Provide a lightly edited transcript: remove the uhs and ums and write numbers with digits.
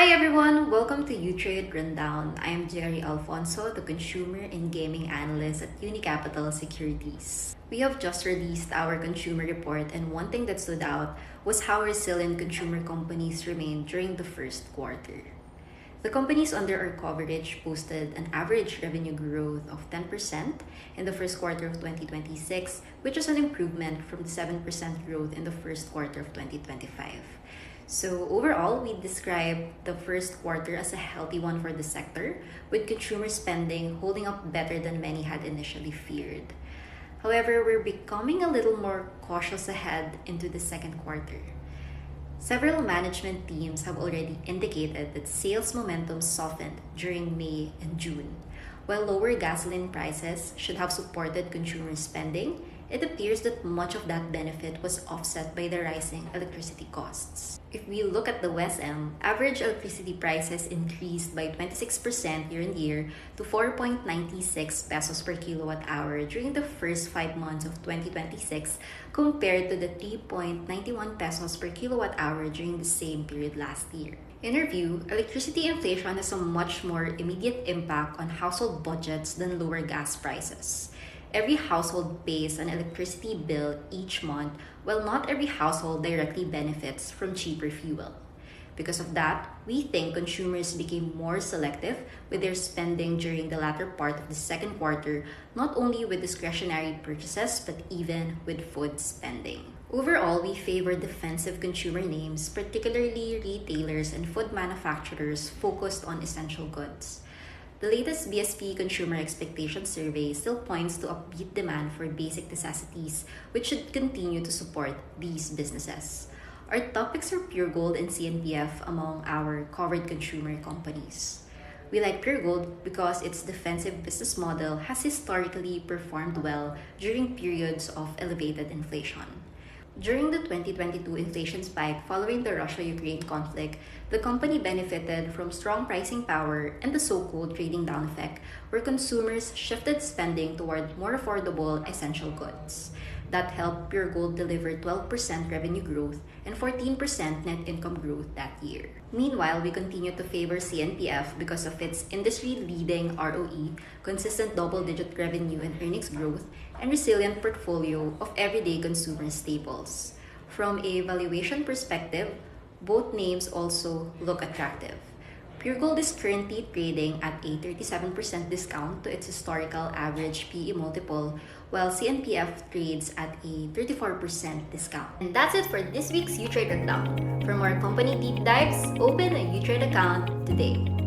Hi everyone! Welcome to UTrade Rundown. I'm Jeri Alfonso, the Consumer and Gaming Analyst at Unicapital Securities. We have just released our consumer report, and one thing that stood out was how resilient consumer companies remained during the first quarter. The companies under our coverage posted an average revenue growth of 10% in the first quarter of 2026, which is an improvement from the 7% growth in the first quarter of 2025. So overall, we describe the first quarter as a healthy one for the sector, with consumer spending holding up better than many had initially feared. However, we're becoming a little more cautious ahead into the second quarter. Several management teams have already indicated that sales momentum softened during May and June. While lower gasoline prices should have supported consumer spending, it appears that much of that benefit was offset by the rising electricity costs. If we look at the WESM, average electricity prices increased by 26% year-on-year to 4.96 pesos per kilowatt hour during the first 5 months of 2026 compared to the 3.91 pesos per kilowatt hour during the same period last year. In our view, electricity inflation has a much more immediate impact on household budgets than lower gas prices. Every household pays an electricity bill each month, while not every household directly benefits from cheaper fuel. Because of that, we think consumers became more selective with their spending during the latter part of the second quarter, not only with discretionary purchases, but even with food spending. Overall, we favor defensive consumer names, particularly retailers and food manufacturers focused on essential goods. The latest BSP Consumer Expectations Survey still points to upbeat demand for basic necessities, which should continue to support these businesses. Our top picks are PGOLD and CNPF among our covered consumer companies. We like PGOLD because its defensive business model has historically performed well during periods of elevated inflation. During the 2022 inflation spike following the Russia-Ukraine conflict, the company benefited from strong pricing power and the so-called trading down effect, where consumers shifted spending toward more affordable essential goods. That helped PGOLD deliver 12% revenue growth and 14% net income growth that year. Meanwhile, we continue to favor CNPF because of its industry-leading ROE, consistent double-digit revenue and earnings growth, and resilient portfolio of everyday consumer staples. From a valuation perspective, both names also look attractive. PGOLD is currently trading at a 37% discount to its historical average PE multiple, while CNPF trades at a 34% discount. And that's it for this week's UTrade Rundown. For more company deep dives, open a UTrade account today.